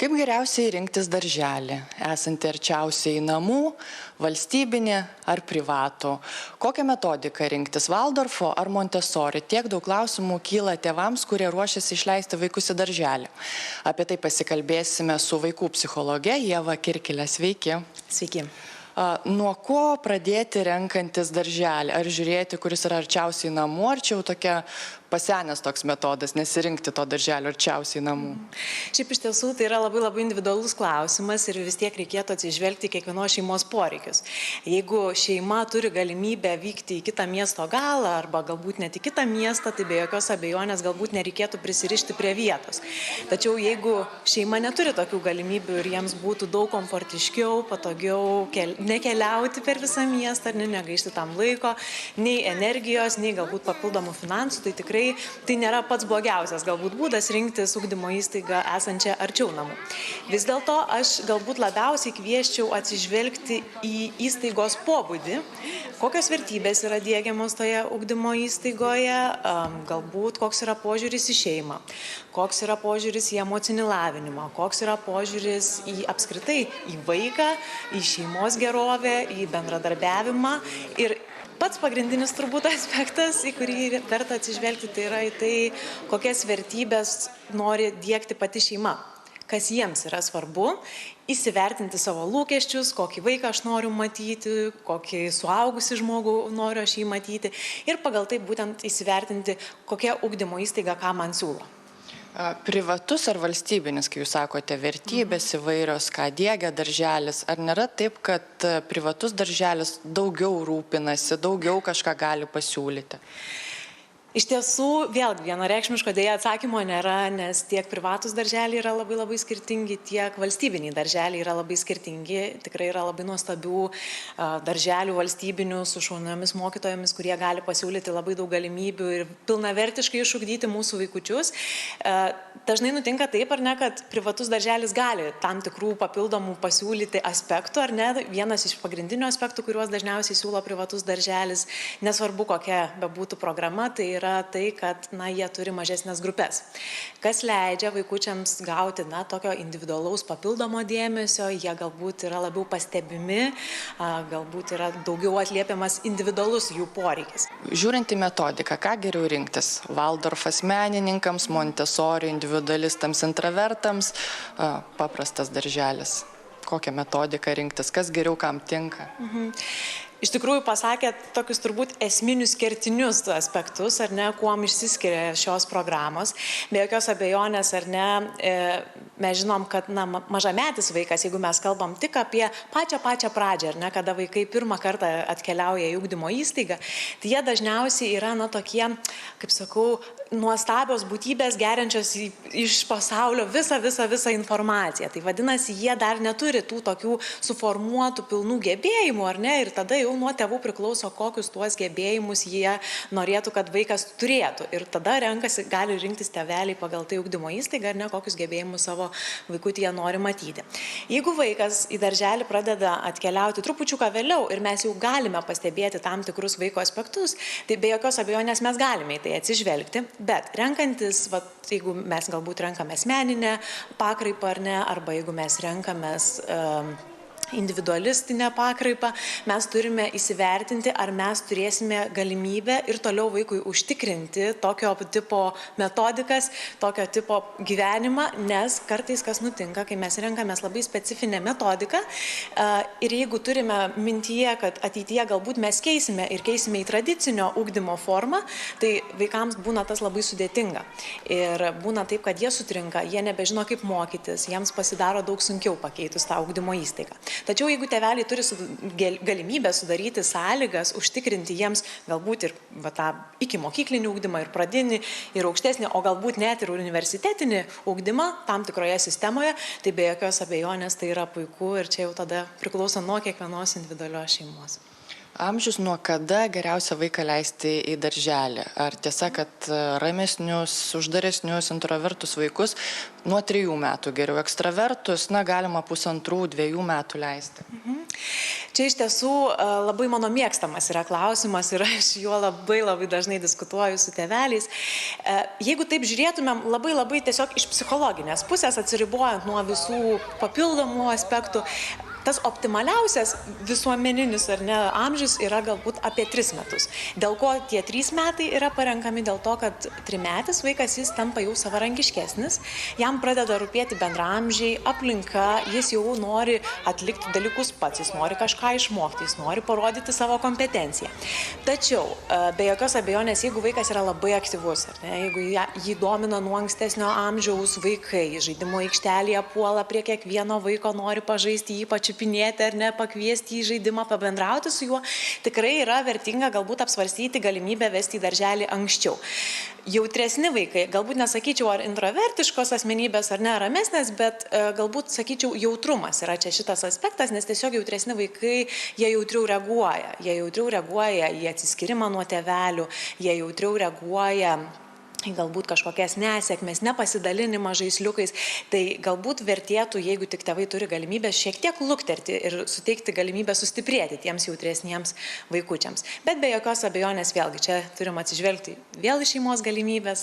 Kaip geriausiai rinktis darželį, esantį arčiausiai namų, valstybinį ar privatų? Kokią metodiką rinktis, Valdorfo ar Montessori? Tiek daug klausimų kyla tėvams, kurie ruošiasi išleisti vaikus į darželį. Apie tai pasikalbėsime su vaikų psichologe Ieva Kirkilė. Sveiki. Sveiki. Nuo ko pradėti renkantis darželį? Ar žiūrėti, kuris yra arčiausiai namų, ar čia jau tokia pasenęs toks metodas, nesirinkti to darželio arčiausiai namų? Šiaip iš tiesų tai yra labai individualus klausimas ir vis tiek reikėtų atsižvelgti kiekvienos šeimos poreikius. Jeigu šeima turi galimybę vykti į kitą miesto galą arba galbūt net į kitą miestą, tai be jokios abejonės galbūt nereikėtų prisirišti prie vietos. Tačiau jeigu šeima neturi tokių galimybių ir jiems būtų daug komfortiškiau, patogiau nekeliauti per visą miestą ar negaišti tam laiko, nei energijos, nei galbūt papildomų finansų, tai tikrai tai nėra pats blogiausias galbūt būdas rinktis ugdymo įstaigą esančią arčiau namų. Vis dėlto aš galbūt labiausiai kviesčiau atsižvelgti į įstaigos pobūdį, kokios vertybės yra diegiamos toje ugdymo įstaigoje, galbūt koks yra požiūris į šeimą, koks yra požiūris į emocinį lavinimą, koks yra požiūris į apskritai į vaiką, į šeimos gerovę, į bendradarbiavimą. Ir pats pagrindinis turbūt aspektas, į kurį verta atsižvelgti, tai yra į tai, kokias vertybės nori diegti pati šeima, kas jiems yra svarbu, įsivertinti savo lūkesčius, kokį vaiką aš noriu matyti, kokį suaugusį žmogų noriu aš jį matyti ir pagal tai būtent įsivertinti, kokia ugdymo įstaiga ką man siūlo. Privatus ar valstybinis, kai jūs sakote, vertybės įvairios, ką diegia darželis, ar nėra taip, kad privatus darželis daugiau rūpinasi, daugiau kažką gali pasiūlyti? Iš tiesų, vėlgi, vienareikšmiško dėja atsakymo nėra, nes tiek privatus darželiai yra labai skirtingi, tiek valstybiniai darželiai yra labai skirtingi. Tikrai yra labai nuostabių darželių valstybinių su šauniomis mokytojomis, kurie gali pasiūlyti labai daug galimybių ir pilnavertiškai išugdyti mūsų vaikučius. Dažnai nutinka taip, ar ne, kad privatus darželis gali tam tikrų papildomų pasiūlyti aspektų, ar ne. Vienas iš pagrindinių aspektų, kuriuos dažniausiai siūlo privatus darželis, nesvarbu kokia bebūtų programa, tai yra tai, kad jie turi mažesnės grupės, kas leidžia vaikučiams gauti tokio individualaus papildomo dėmesio, jie galbūt yra labiau pastebimi, galbūt yra daugiau atliepiamas individualus jų poreikis. Žiūrint į metodiką, ką geriau rinktis? Valdorfas menininkams, Montessori individualistams, intravertams, paprastas darželis. Kokią metodiką rinktis, kas geriau kam tinka? Iš tikrųjų pasakėt tokius turbūt esminius kertinius aspektus, ar ne, kuom išsiskiria šios programos. Be jokios abejonės, ar ne, mes žinom, kad mažametis vaikas, jeigu mes kalbam tik apie pačią pradžią, ar ne, kada vaikai pirmą kartą atkeliauja į ugdymo įstaigą, tai jie dažniausiai yra tokie, kaip sakau, nuostabios būtybės geriančios iš pasaulio visą informaciją. Tai vadinasi, jie dar neturi tų tokių suformuotų pilnų gebėjimų, ar ne, ir tada jau nuo tėvų priklauso, kokius tuos gebėjimus jie norėtų, kad vaikas turėtų. Ir tada gali rinktis tėveliai pagal tai ugdymo įstaigą, ar ne, kokius gebėjimus savo vaikutį jie nori matyti. Jeigu vaikas į darželį pradeda atkeliauti trupučiuką vėliau ir mes jau galime pastebėti tam tikrus vaiko aspektus, tai be jokios abejonės mes galime į tai atsižvelgti, bet renkantis, jeigu mes galbūt renkamės meninę pakraipą, ar ne, arba jeigu mes renkamės individualistinę pakraipą, mes turime įsivertinti, ar mes turėsime galimybę ir toliau vaikui užtikrinti tokio tipo metodikas, tokio tipo gyvenimą, nes kartais kas nutinka, kai mes renkamės labai specifinę metodiką ir jeigu turime mintyje, kad ateityje galbūt mes keisime į tradicinio ugdymo formą, tai vaikams būna tas labai sudėtinga. Ir būna taip, kad jie sutrinka, jie nebežino kaip mokytis, jiems pasidaro daug sunkiau pakeitus tą ugdymo įstaigą. Tačiau jeigu tėveliai turi galimybę sudaryti sąlygas, užtikrinti jiems galbūt ir tą iki mokyklinį ugdymą, ir pradinį, ir aukštesnį, o galbūt net ir universitetinį ugdymą tam tikroje sistemoje, tai be jokios abejonės tai yra puiku ir čia jau tada priklauso nuo kiekvienos individualios šeimos. Amžius nuo kada geriausia vaiką leisti į darželį? Ar tiesa, kad ramesnius, uždaresnius, introvertus vaikus nuo 3 metų geriau, ekstravertus, galima 1,5–2 metų leisti? Čia iš tiesų labai mano mėgstamas yra klausimas ir aš juo labai dažnai diskutuoju su tėveliais. Jeigu taip žiūrėtumėm labai tiesiog iš psichologinės pusės, atsiribojant nuo visų papildomų aspektų, tas optimaliausias visuomeninis ar ne amžius yra galbūt apie 3 metus. Dėl ko tie 3 metai yra parenkami? Dėl to, kad 3-metis vaikas jis tampa jau savarankiškesnis, jam pradeda rūpėti bendraamžiai, aplinka, jis jau nori atlikti dalykus pats, jis nori kažką išmokti, jis nori parodyti savo kompetenciją. Tačiau, be jokios abejonės, jeigu vaikas yra labai aktyvus, ar ne, jeigu jį domina nuo ankstesnio amžiaus vaikai, žaidimo aikštelėje puola prie kiekvieno vaiko, nori pažaisti, ypač pinėti ar ne, pakviesti į žaidimą, pabendrauti su juo, tikrai yra vertinga galbūt apsvarstyti galimybę vesti į darželį anksčiau. Jautresni vaikai, galbūt nesakyčiau ar introvertiškos asmenybės ar ne ramesnės, bet galbūt sakyčiau jautrumas yra čia šitas aspektas, nes tiesiog jautresni vaikai, jie jautriau reaguoja į atsiskyrimą nuo tėvelių, jie jautriau reaguoja galbūt kažkokias nesėkmės, nepasidalinimą žaisliukais, tai galbūt vertėtų, jeigu tik tėvai turi galimybę, šiek tiek lukterti ir suteikti galimybę sustiprėti tiems jautresniems vaikučiams. Bet be jokios abejonės vėlgi čia turim atsižvelgti vėl į šeimos galimybės.